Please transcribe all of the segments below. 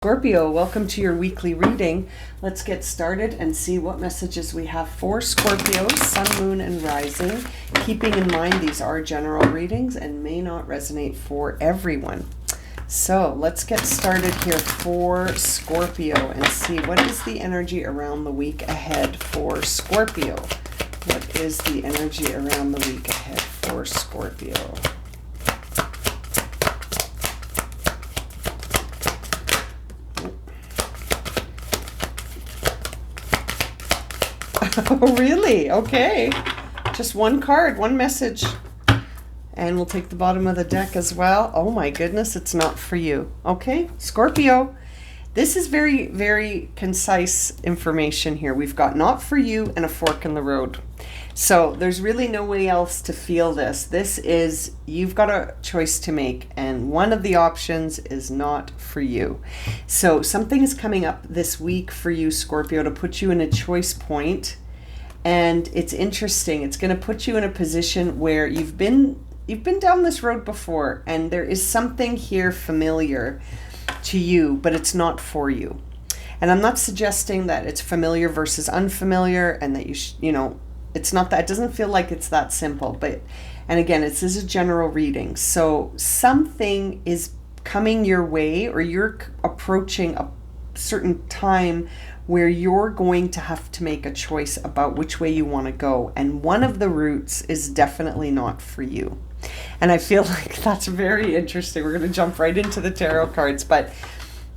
Scorpio, welcome to your weekly reading. Let's get started and see what messages we have for Scorpios, Sun, Moon, and Rising. Keeping in mind these are general readings and may not resonate for everyone. So let's get started here for Scorpio and see what is the energy around the week ahead for Scorpio. What is the energy around the week ahead for Scorpio? Oh, really? Okay. Just one card, one message. And we'll take the bottom of the deck as well. Oh my goodness, it's not for you. Okay, Scorpio. This is very, very concise information here. We've got not for you and a fork in the road. So there's really no way else to feel this. This is, you've got a choice to make, and one of the options is not for you. So something is coming up this week for you, Scorpio, to put you in a choice point. And it's interesting. It's going to put you in a position where you've been down this road before, and there is something here familiar to you, but it's not for you. And I'm not suggesting that it's familiar versus unfamiliar, and that it's not that. It doesn't feel like it's that simple. But, and again, this is a general reading. So something is coming your way, or you're approaching a certain time where you're going to have to make a choice about which way you want to go. And one of the routes is definitely not for you. And I feel like that's very interesting. We're going to jump right into the tarot cards. But,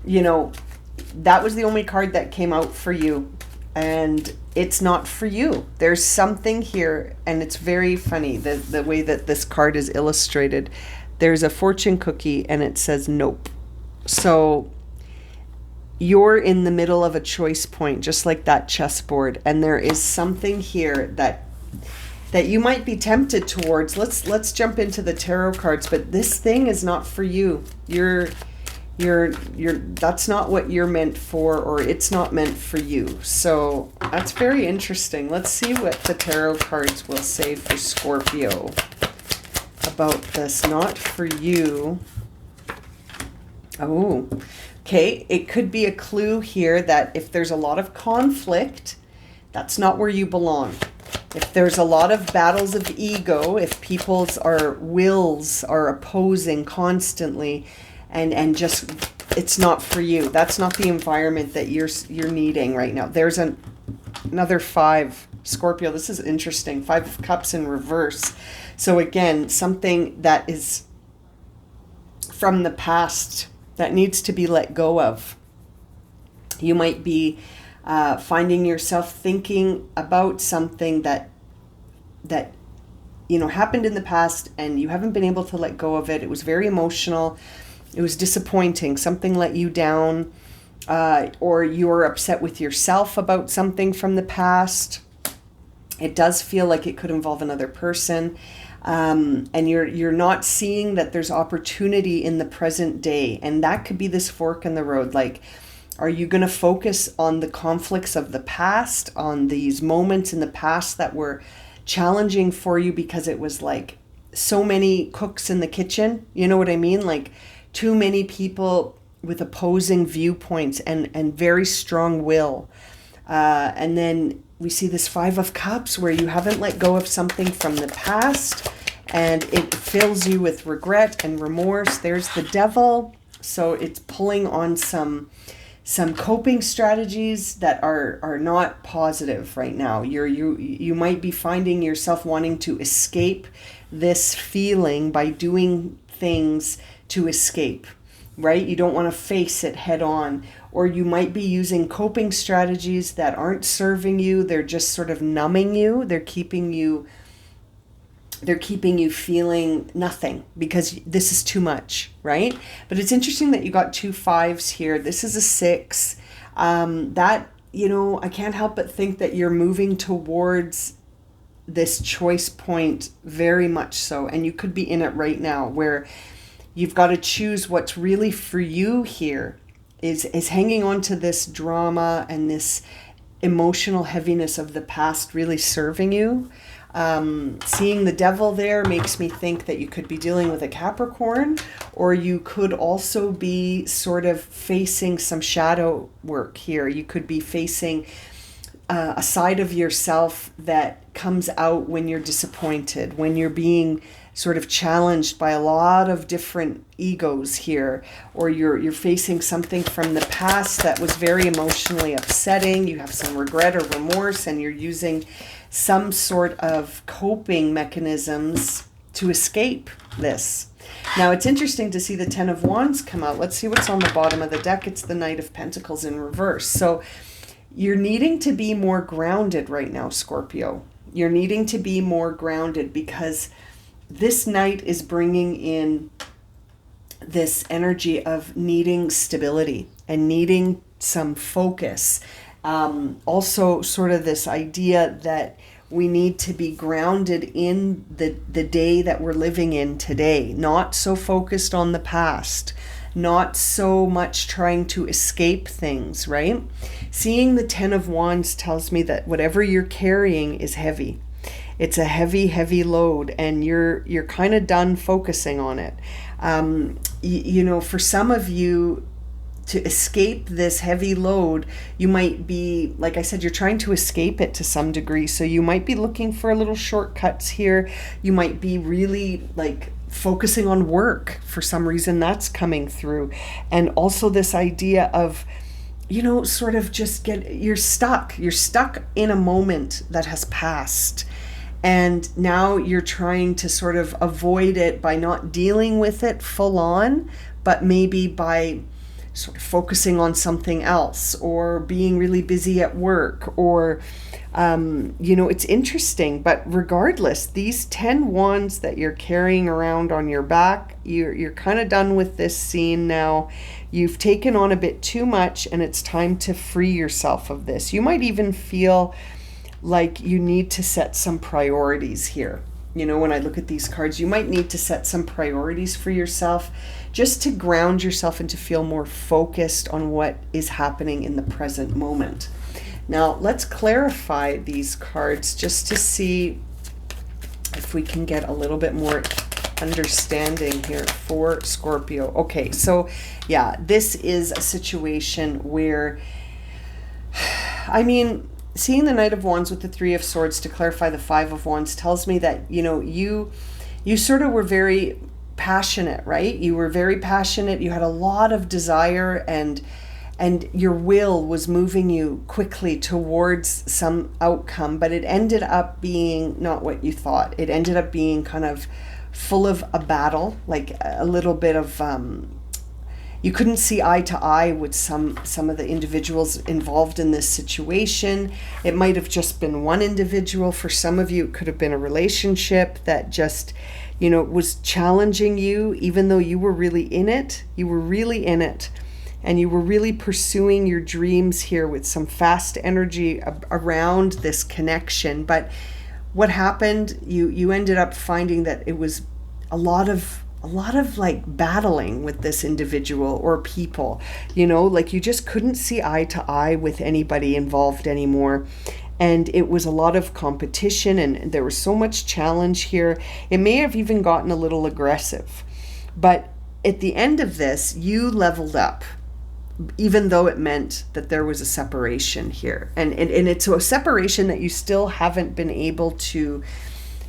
that was the only card that came out for you. And it's not for you. There's something here, and it's very funny, the way that this card is illustrated. There's a fortune cookie, and it says nope. So you're in the middle of a choice point, just like that chessboard, and there is something here that you might be tempted towards. Let's jump into the tarot cards, but this thing is not for you. You're that's not what you're meant for, or it's not meant for you. So that's very interesting. Let's see what the tarot cards will say for Scorpio about this. Not for you. Oh, okay. It could be a clue here that if there's a lot of conflict, that's not where you belong. If there's a lot of battles of ego, if people's wills are opposing constantly, and just, it's not for you. That's not the environment that you're needing right now. There's another 5, Scorpio. This is interesting. 5 of Cups in reverse. So again, something that is from the past that needs to be let go of. You might be finding yourself thinking about something that happened in the past, and you haven't been able to let go of it. It was very emotional. It was disappointing. Something let you down, or you're upset with yourself about something from the past. It does feel like it could involve another person, and you're not seeing that there's opportunity in the present day, and that could be this fork in the road. Like, are you going to focus on the conflicts of the past, on these moments in the past that were challenging for you because it was like so many cooks in the kitchen? You know what I mean? Like, too many people with opposing viewpoints and very strong will. And then we see this 5 of Cups where you haven't let go of something from the past, and it fills you with regret and remorse. There's the Devil. So it's pulling on some coping strategies that are not positive right now. You might be finding yourself wanting to escape this feeling by doing things to escape, right? You don't want to face it head on. Or you might be using coping strategies that aren't serving you. They're just sort of numbing you. They're keeping you feeling nothing because this is too much, right? But it's interesting that you got 2 5s here. This is a 6. I can't help but think that you're moving towards this choice point very much so. And you could be in it right now where you've got to choose what's really for you here. Is hanging on to this drama and this emotional heaviness of the past really serving you? Seeing the devil there makes me think that you could be dealing with a Capricorn, or you could also be sort of facing some shadow work here. You could be facing a side of yourself that comes out when you're disappointed, when you're being sort of challenged by a lot of different egos here, or you're facing something from the past that was very emotionally upsetting. You have some regret or remorse, and you're using some sort of coping mechanisms to escape this. Now, it's interesting to see the Ten of Wands come out. Let's see what's on the bottom of the deck. It's the Knight of Pentacles in reverse. So you're needing to be more grounded right now, Scorpio. You're needing to be more grounded because this Knight is bringing in this energy of needing stability and needing some focus. Also sort of this idea that we need to be grounded in the day that we're living in today, not so focused on the past, not so much trying to escape things, right? Seeing the Ten of Wands tells me that whatever you're carrying is heavy. It's a heavy, heavy load, and you're kind of done focusing on it. You know, for some of you, to escape this heavy load, you might be, like I said, you're trying to escape it to some degree. So you might be looking for a little shortcuts here. You might be really like focusing on work for some reason. That's coming through. And also this idea of, you know, sort of just you're stuck in a moment that has passed. And now you're trying to sort of avoid it by not dealing with it full on, but maybe by sort of focusing on something else, or being really busy at work, or, you know, it's interesting. But regardless, these 10 wands that you're carrying around on your back, you're kind of done with this scene now. You've taken on a bit too much, and it's time to free yourself of this. You might even feel like you need to set some priorities here. You know, when I look at these cards, you might need to set some priorities for yourself, just to ground yourself and to feel more focused on what is happening in the present moment. Now, let's clarify these cards just to see if we can get a little bit more understanding here for Scorpio. Okay, so yeah, this is a situation where, I mean, seeing the Knight of Wands with the Three of Swords to clarify the Five of Wands tells me that, you know, you sort of were very passionate, right? You were very passionate. You had a lot of desire, and your will was moving you quickly towards some outcome, but it ended up being not what you thought. It ended up being kind of full of a battle, like a little bit of you couldn't see eye to eye with some of the individuals involved in this situation. It might have just been one individual. For some of you, it could have been a relationship that just, you know, was challenging you, even though you were really in it. You were really in it, and you were really pursuing your dreams here with some fast energy around this connection. But what happened, you ended up finding that it was a lot of like battling with this individual or people, you know, like you just couldn't see eye to eye with anybody involved anymore. And it was a lot of competition, and there was so much challenge here. It may have even gotten a little aggressive. But at the end of this, you leveled up, even though it meant that there was a separation here. And it's a separation that you still haven't been able to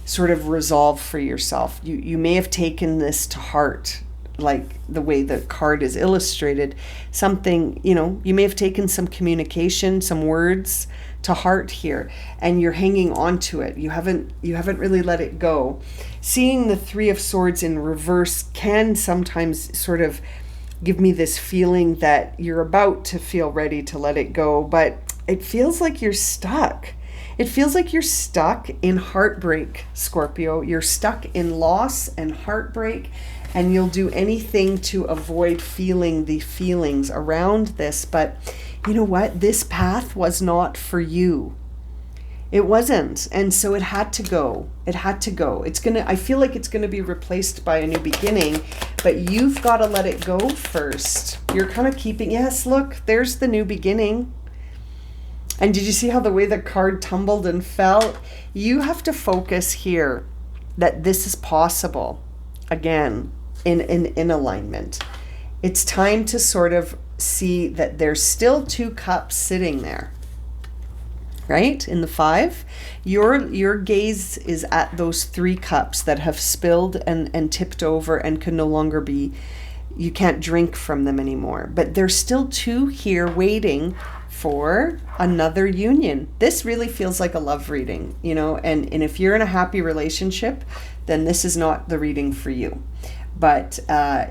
sort of resolve for yourself. You may have taken this to heart, like the way the card is illustrated. Something, you know, you may have taken some communication, some words to heart here, and you're hanging on to it. You haven't really let it go. Seeing the Three of Swords in reverse can sometimes sort of give me this feeling that you're about to feel ready to let it go, but it feels like you're stuck. It feels like you're stuck in heartbreak, Scorpio. You're stuck in loss and heartbreak, and you'll do anything to avoid feeling the feelings around this. But you know what? This path was not for you. It wasn't. And so it had to go. It had to go. I feel like it's gonna be replaced by a new beginning, but you've got to let it go first. You're kind of keeping, yes, look, there's the new beginning. And did you see how the way the card tumbled and fell? You have to focus here that this is possible, again, in alignment. It's time to sort of see that there's still 2 cups sitting there, right? In the 5, your gaze is at those 3 cups that have spilled and tipped over and can no longer be, you can't drink from them anymore. But there's still 2 here waiting for another union. This really feels like a love reading, you know, and if you're in a happy relationship, then this is not the reading for you. But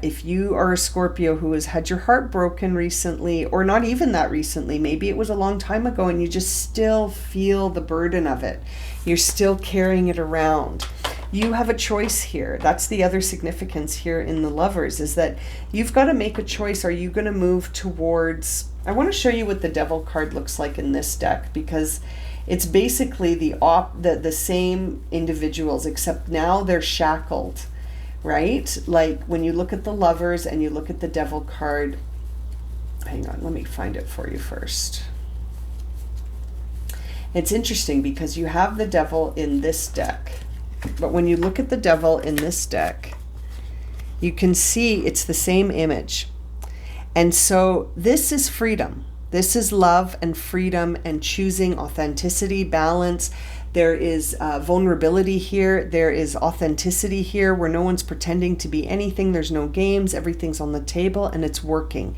if you are a Scorpio who has had your heart broken recently, or not even that recently, maybe it was a long time ago and you just still feel the burden of it, you're still carrying it around, you have a choice here. That's the other significance here in the Lovers, is that you've got to make a choice. Are you going to move towards, I want to show you what the Devil card looks like in this deck, because it's basically the same individuals, except now they're shackled, right? Like when you look at the Lovers and you look at the Devil card, hang on, let me find it for you first. It's interesting because you have the Devil in this deck, but when you look at the Devil in this deck, you can see it's the same image. And so this is freedom. This is love and freedom and choosing authenticity, balance. There is vulnerability here. There is authenticity here where no one's pretending to be anything. There's no games. Everything's on the table and it's working.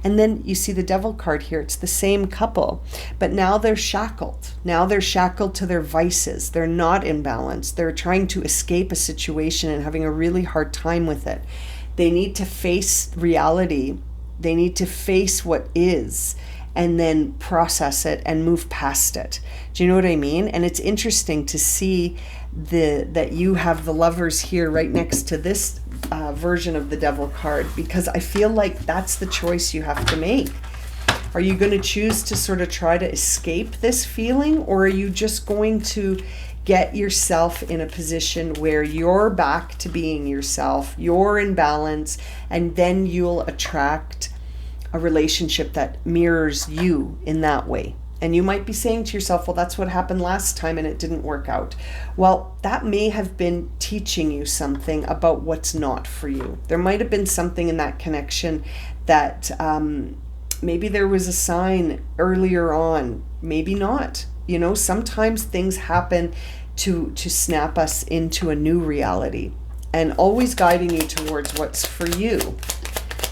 And then you see the Devil card here. It's the same couple, but now they're shackled. Now they're shackled to their vices. They're not in balance. They're trying to escape a situation and having a really hard time with it. They need to face reality. They need to face what is and then process it and move past it. Do you know what I mean? And it's interesting to see that you have the Lovers here right next to this version of the Devil card, because I feel like that's the choice you have to make. Are you going to choose to sort of try to escape this feeling, or are you just going to get yourself in a position where you're back to being yourself, you're in balance, and then you'll attract a relationship that mirrors you in that way? And you might be saying to yourself, well, that's what happened last time and it didn't work out. Well, that may have been teaching you something about what's not for you. There might have been something in that connection that maybe there was a sign earlier on, maybe not. You know, sometimes things happen to snap us into a new reality, and always guiding you towards what's for you.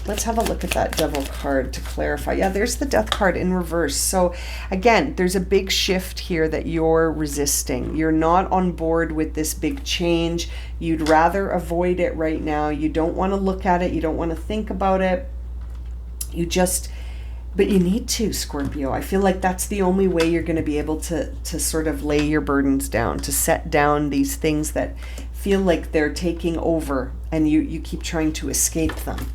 Let's have a look at that Devil card to clarify. Yeah, there's the Death card in reverse. So again, there's a big shift here that you're resisting. You're not on board with this big change. You'd rather avoid it right now. You don't want to look at it. You don't want to think about it. But you need to, Scorpio. I feel like that's the only way you're going to be able to sort of lay your burdens down, to set down these things that feel like they're taking over and you keep trying to escape them.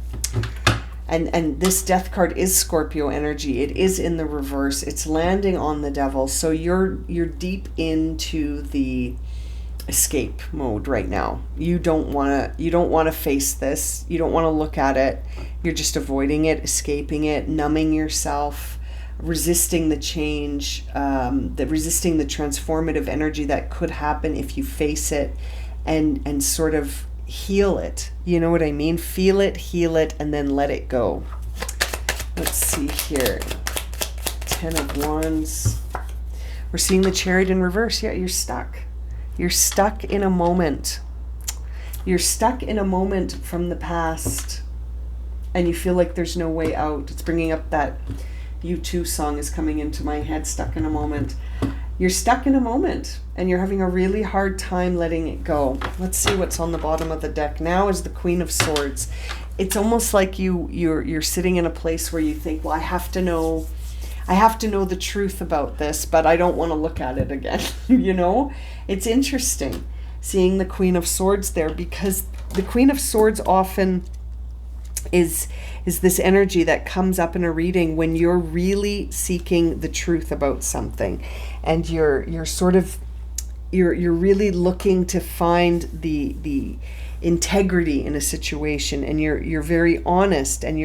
And this Death card is Scorpio energy. It is in the reverse. It's landing on the Devil. So you're deep into the escape mode right now. You don't want to face this. You don't want to look at it. You're just avoiding it, escaping it, numbing yourself, resisting the change, resisting the transformative energy that could happen if you face it and sort of heal it. You know what I mean? Feel it, heal it, and then let it go. Let's see here. 10 of Wands. We're seeing the Chariot in reverse. Yeah, you're stuck. You're stuck in a moment. You're stuck in a moment from the past, and you feel like there's no way out. It's bringing up that U2 song is coming into my head, Stuck in a Moment. You're stuck in a moment and you're having a really hard time letting it go. Let's see what's on the bottom of the deck. Now is the Queen of Swords. It's almost like you're sitting in a place where you think, well, I have to know the truth about this, but I don't want to look at it again. You know, it's interesting seeing the Queen of Swords there, because the Queen of Swords often is this energy that comes up in a reading when you're really seeking the truth about something, and you're really looking to find the integrity in a situation, and you're very honest, and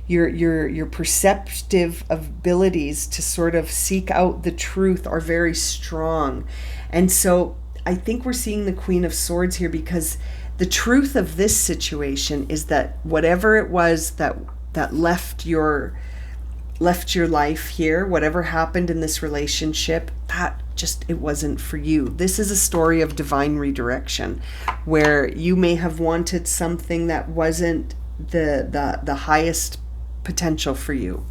your perceptive abilities to sort of seek out the truth are very strong. And so I think we're seeing the Queen of Swords here, because the truth of this situation is that whatever it was that left your life here, whatever happened in this relationship, it wasn't for you. This is a story of divine redirection, where you may have wanted something that wasn't the highest potential for you,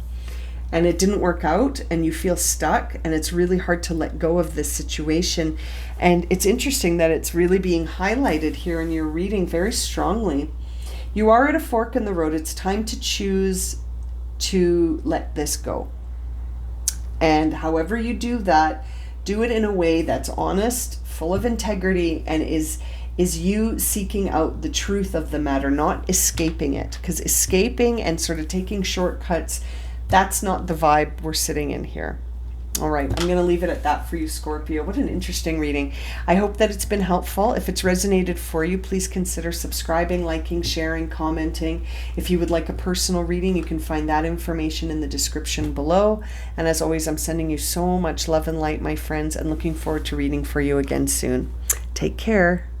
and it didn't work out, and you feel stuck, and it's really hard to let go of this situation. And it's interesting that it's really being highlighted here in your reading very strongly. You are at a fork in the road. It's time to choose to let this go. And however you do that, do it in a way that's honest, full of integrity, and is you seeking out the truth of the matter, not escaping it. Because escaping and sort of taking shortcuts, that's not the vibe we're sitting in here. All right, I'm going to leave it at that for you, Scorpio. What an interesting reading. I hope that it's been helpful. If it's resonated for you, please consider subscribing, liking, sharing, commenting. If you would like a personal reading, you can find that information in the description below. And as always, I'm sending you so much love and light, my friends, and looking forward to reading for you again soon. Take care.